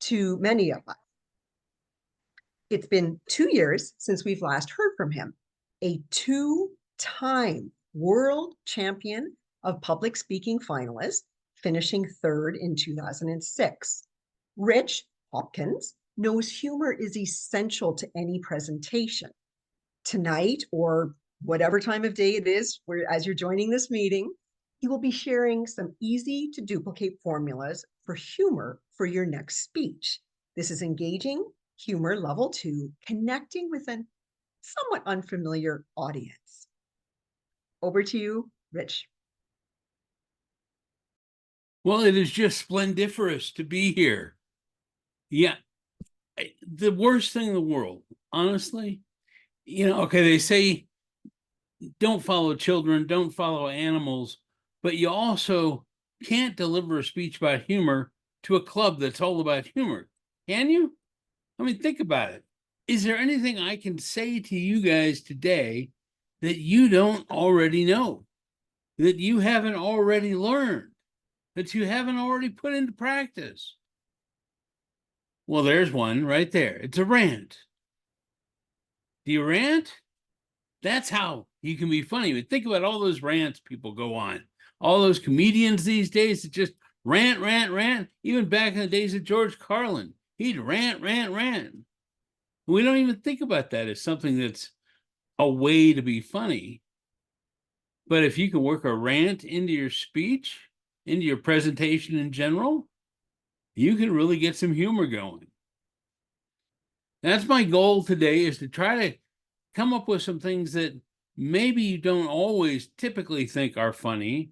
to many of us. It's been 2 years since we've last heard from him, a two-time world champion of public speaking finalist, finishing third in 2006. Rich Hopkins knows humor is essential to any presentation. Tonight, or whatever time of day it is, as you're joining this meeting, he will be sharing some easy to duplicate formulas for humor for your next speech. This is engaging humor level 2, connecting with a somewhat unfamiliar audience. Over to you, Rich. Well, it is just splendiferous to be here. Yeah, the worst thing in the world, honestly, okay, they say don't follow children, don't follow animals, but you also can't deliver a speech about humor to a club that's all about humor, can you? I mean, think about it. Is there anything I can say to you guys today that you don't already know, that you haven't already learned, that you haven't already put into practice? Well, there's one right there. It's a rant. Do you rant? That's how you can be funny. But think about all those rants people go on. All those comedians these days that just rant, rant, rant. Even back in the days of George Carlin, he'd rant, rant, rant. We don't even think about that as something that's a way to be funny. But if you can work a rant into your speech, into your presentation in general, you can really get some humor going. That's my goal today, is to try to come up with some things that maybe you don't always typically think are funny,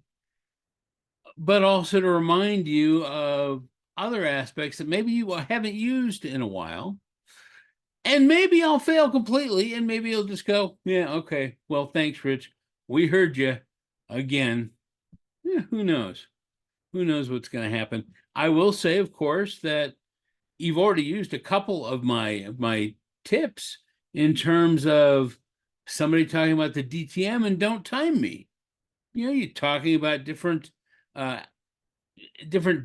but also to remind you of other aspects that maybe you haven't used in a while. And maybe I'll fail completely, and maybe you'll just go, yeah, okay, well, thanks, Rich. We heard you again. Yeah, who knows? Who knows what's going to happen? I will say, of course, that you've already used a couple of my tips in terms of somebody talking about the DTM and don't time me. You're talking about different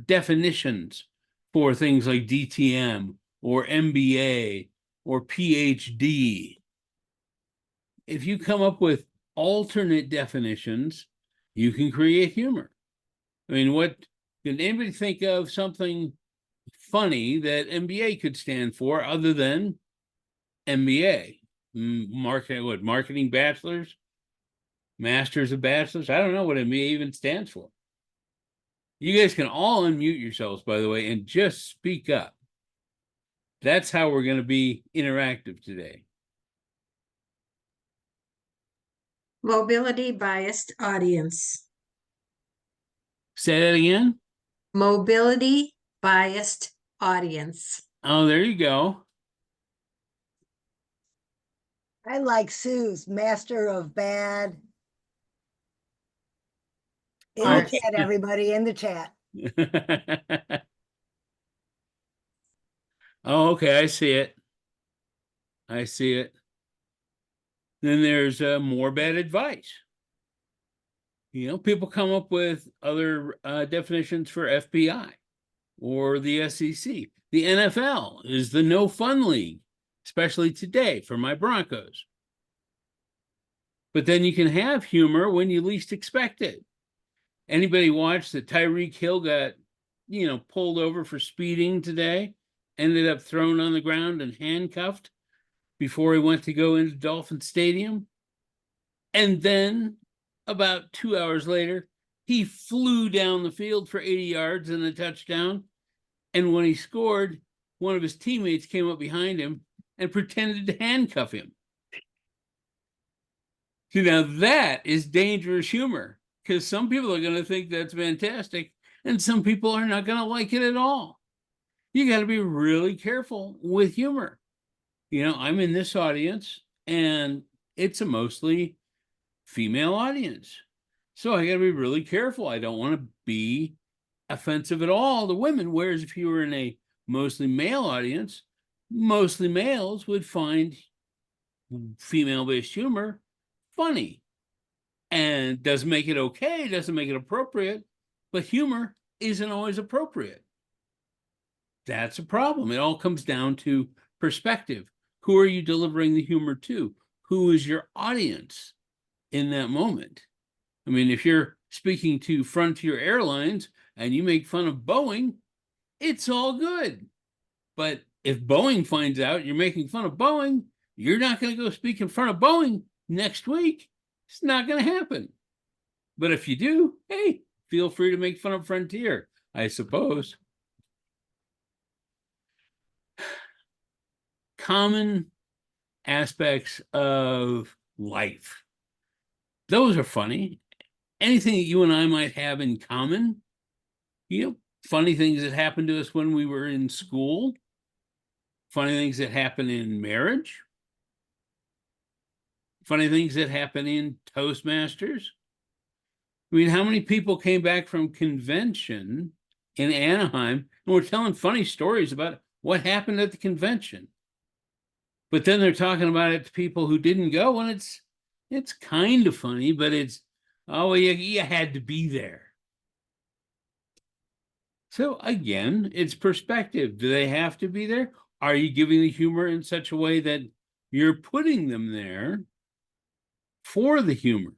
definitions for things like DTM or MBA or PhD. If you come up with alternate definitions, you can create humor. I mean, what can anybody think of something funny that MBA could stand for other than MBA? Marketing bachelor's, masters of bachelor's? I don't know what MBA even stands for. You guys can all unmute yourselves, by the way, and just speak up. That's how we're going to be interactive today. Mobility biased audience. Say that again. Mobility biased audience. Oh, there you go. I like Sue's master of bad. In the chat, everybody, in the chat. Oh, okay, I see it. I see it. Then there's more bad advice. People come up with other definitions for FBI or the SEC. The NFL is the no fun league, especially today for my Broncos. But then you can have humor when you least expect it. Anybody watch that Tyreek Hill got, pulled over for speeding today, ended up thrown on the ground and handcuffed before he went to go into Dolphin Stadium? And then about 2 hours later, he flew down the field for 80 yards and a touchdown. And when he scored, one of his teammates came up behind him and pretended to handcuff him. See, now that is dangerous humor, because some people are going to think that's fantastic, and some people are not going to like it at all. You got to be really careful with humor. I'm in this audience, and it's a mostly female audience. So I got to be really careful. I don't want to be offensive at all to women. Whereas if you were in a mostly male audience, mostly males would find female-based humor funny. And doesn't make it okay, doesn't make it appropriate, but humor isn't always appropriate. that's a problem. It all comes down to perspective. Who are you delivering the humor to? Who is your audience in that moment? I mean, if you're speaking to Frontier Airlines and you make fun of Boeing, it's all good. But if Boeing finds out you're making fun of Boeing, you're not going to go speak in front of Boeing next week. It's not going to happen. But if you do, hey, feel free to make fun of Frontier, I suppose. Common aspects of life. Those are funny. Anything that you and I might have in common, funny things that happened to us when we were in school, funny things that happen in marriage, funny things that happen in Toastmasters. I mean, how many people came back from convention in Anaheim and were telling funny stories about what happened at the convention? But then they're talking about it to people who didn't go, and it's kind of funny, but it's, oh, you had to be there. So again, it's perspective. Do they have to be there? Are you giving the humor in such a way that you're putting them there for the humor?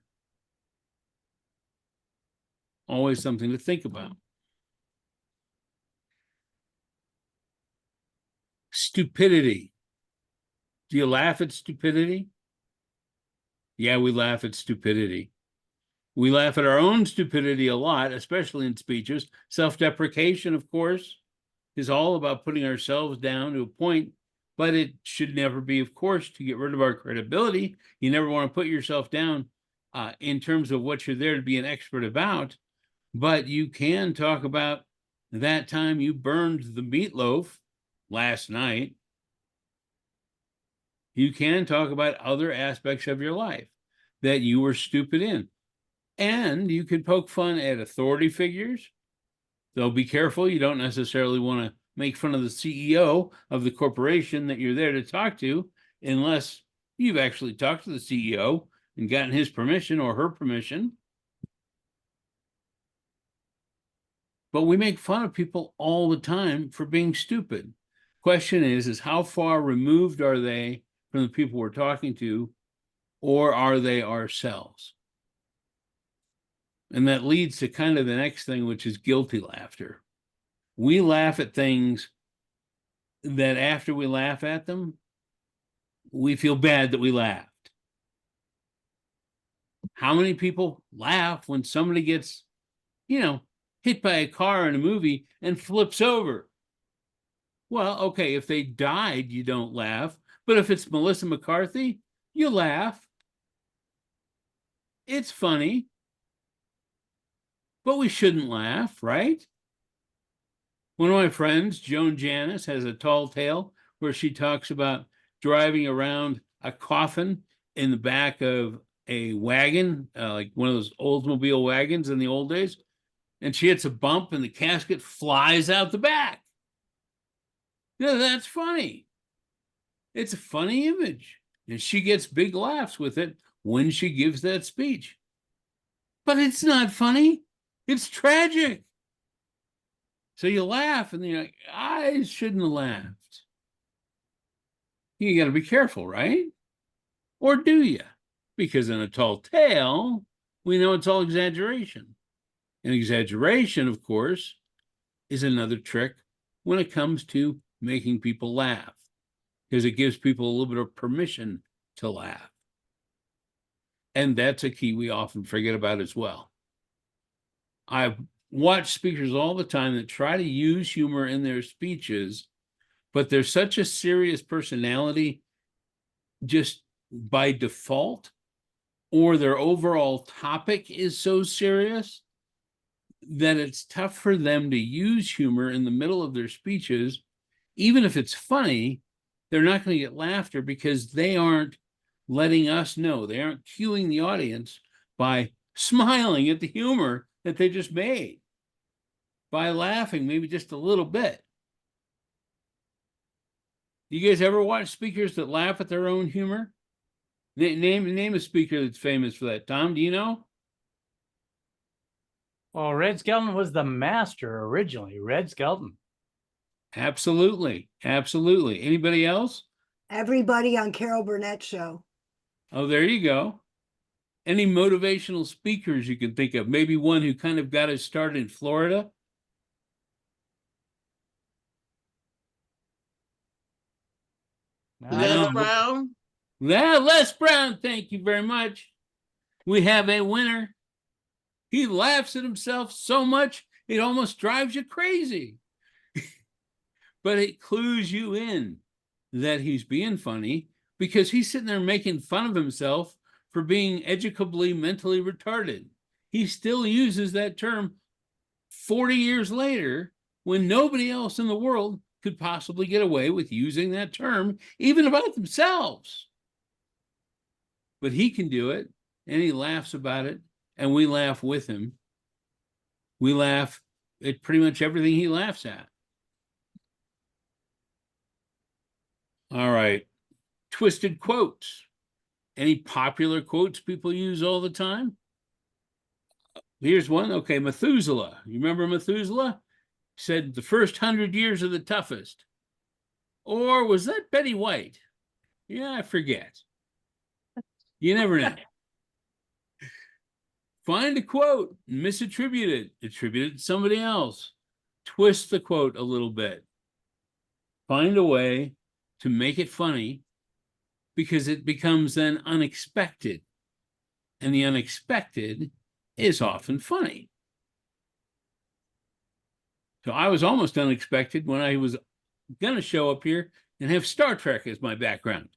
Always something to think about. Stupidity. Do you laugh at stupidity? Yeah, we laugh at stupidity. We laugh at our own stupidity a lot, especially in speeches. Self-deprecation, of course, is all about putting ourselves down to a point, but it should never be, of course, to get rid of our credibility. You never want to put yourself down in terms of what you're there to be an expert about, but you can talk about that time you burned the meatloaf last night. You can talk about other aspects of your life that you were stupid in. And you can poke fun at authority figures. Though be careful, you don't necessarily want to make fun of the CEO of the corporation that you're there to talk to, unless you've actually talked to the CEO and gotten his permission or her permission. But we make fun of people all the time for being stupid. Question is how far removed are they from the people we're talking to, or are they ourselves? And that leads to kind of the next thing, which is guilty laughter. We laugh at things that after we laugh at them, we feel bad that we laughed. How many people laugh when somebody gets, hit by a car in a movie and flips over? Well, okay, if they died, you don't laugh. But if it's Melissa McCarthy, you laugh. It's funny. But we shouldn't laugh, right? One of my friends, Joan Janis, has a tall tale where she talks about driving around a coffin in the back of a wagon, like one of those Oldsmobile wagons in the old days. And she hits a bump and the casket flies out the back. That's funny. It's a funny image. And she gets big laughs with it when she gives that speech. But it's not funny. It's tragic. So you laugh and you're like, I shouldn't have laughed. You got to be careful, right? Or do you? Because in a tall tale, we know it's all exaggeration. And exaggeration, of course, is another trick when it comes to making people laugh, because it gives people a little bit of permission to laugh. And that's a key we often forget about as well. I watch speakers all the time that try to use humor in their speeches, but they're such a serious personality just by default, or their overall topic is so serious that it's tough for them to use humor in the middle of their speeches. Even if it's funny, they're not going to get laughter because they aren't letting us know. They aren't cueing the audience by smiling at the humor that they just made, by laughing maybe just a little bit. You guys ever watch speakers that laugh at their own humor? Name a speaker that's famous for that. Tom, do you know? Well, Red Skelton was the master originally. Red Skelton. Absolutely. Absolutely. Anybody else? Everybody on Carol Burnett show. Oh, there you go. Any motivational speakers you can think of? Maybe one who kind of got his start in Florida? Les No. Brown. Yeah, Les Brown, thank you very much. We have a winner. He laughs at himself so much, it almost drives you crazy. But it clues you in that he's being funny because he's sitting there making fun of himself for being educably mentally retarded. He still uses that term 40 years later when nobody else in the world could possibly get away with using that term, even about themselves. But he can do it, and he laughs about it, and we laugh with him. We laugh at pretty much everything he laughs at. All right. Twisted quotes. Any popular quotes people use all the time? Here's one. Okay, Methuselah. You remember Methuselah? Said the first 100 years are the toughest. Or was that Betty White? Yeah, I forget. You never know. Find a quote, misattribute it, attribute it to somebody else. Twist the quote a little bit. Find a way to make it funny because it becomes then unexpected. And the unexpected is often funny. So I was almost unexpected when I was going to show up here and have Star Trek as my background.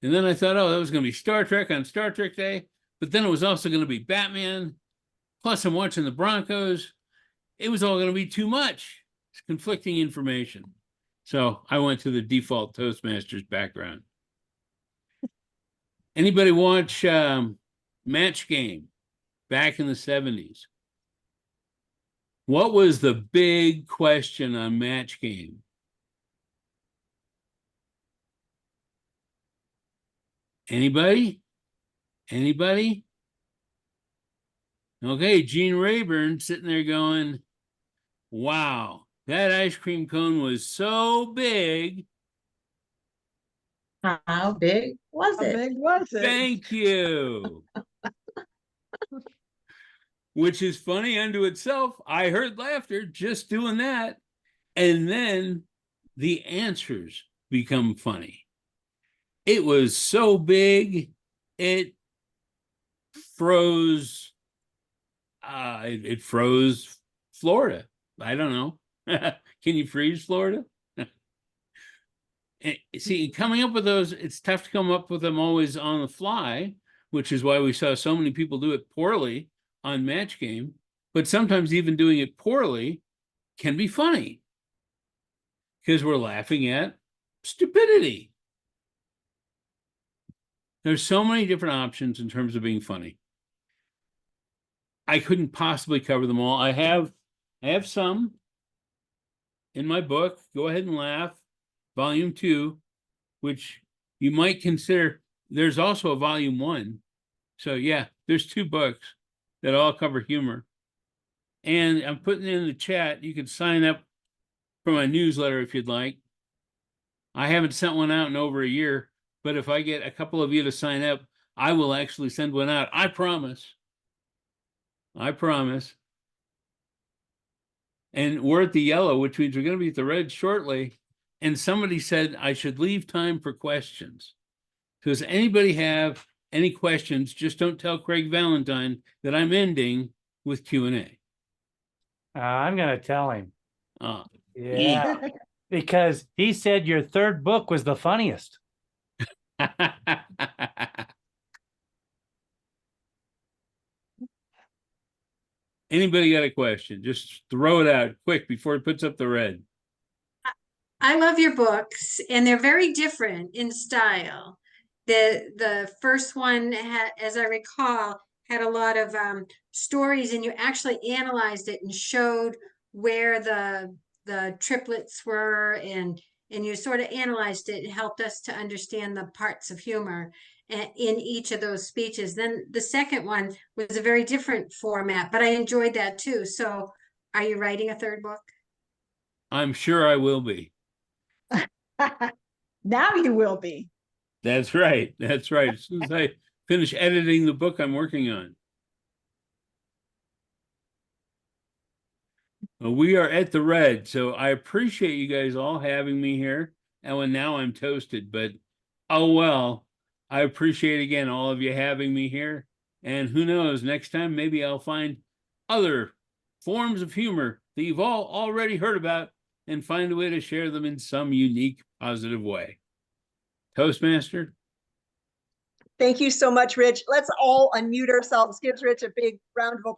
And then I thought, oh, that was going to be Star Trek on Star Trek Day. But then it was also going to be Batman. Plus, I'm watching the Broncos. It was all going to be too much. It's conflicting information. So I went to the default Toastmasters background. Anybody watch Match Game back in the 70s? What was the big question on Match Game? Anybody? Anybody? Okay, Gene Rayburn sitting there going, wow, that ice cream cone was so big. How big was How it? big was it? Thank you. Which is funny unto itself. I heard laughter just doing that. And then the answers become funny. It was so big, it froze. It froze Florida. I don't know. Can you freeze Florida? See, coming up with those, it's tough to come up with them always on the fly, which is why we saw so many people do it poorly on Match Game. But sometimes even doing it poorly can be funny because we're laughing at stupidity. There's so many different options in terms of being funny. I couldn't possibly cover them all. I have some in my book, Go Ahead and Laugh, Volume 2, which you might consider. There's also a Volume 1. So yeah, there's 2 books that all cover humor. And I'm putting it in the chat. You can sign up for my newsletter if you'd like. I haven't sent one out in over a year, but if I get a couple of you to sign up, I will actually send one out. I promise. I promise. And we're at the yellow, which means we're going to be at the red shortly. And somebody said I should leave time for questions. So does anybody have any questions? Just don't tell Craig Valentine that I'm ending with Q&A. I'm going to tell him. Yeah. Because he said your third book was the funniest. Anybody got a question? Just throw it out quick before it puts up the red. I love your books, and they're very different in style. The first one, as I recall, had a lot of stories, and you actually analyzed it and showed where the triplets were, and you sort of analyzed it and helped us to understand the parts of humor in each of those speeches. Then the second one was a very different format, but I enjoyed that too. So, are you writing a third book? I'm sure I will be. Now you will be. That's right. That's right. As soon as I finish editing the book I'm working on. Well, we are at the red, so I appreciate you guys all having me here. And now I'm toasted, but oh well. I appreciate again all of you having me here. And who knows, next time maybe I'll find other forms of humor that you've all already heard about and find a way to share them in some unique, positive way. Toastmaster? Thank you so much, Rich. Let's all unmute ourselves. Give Rich a big round of applause.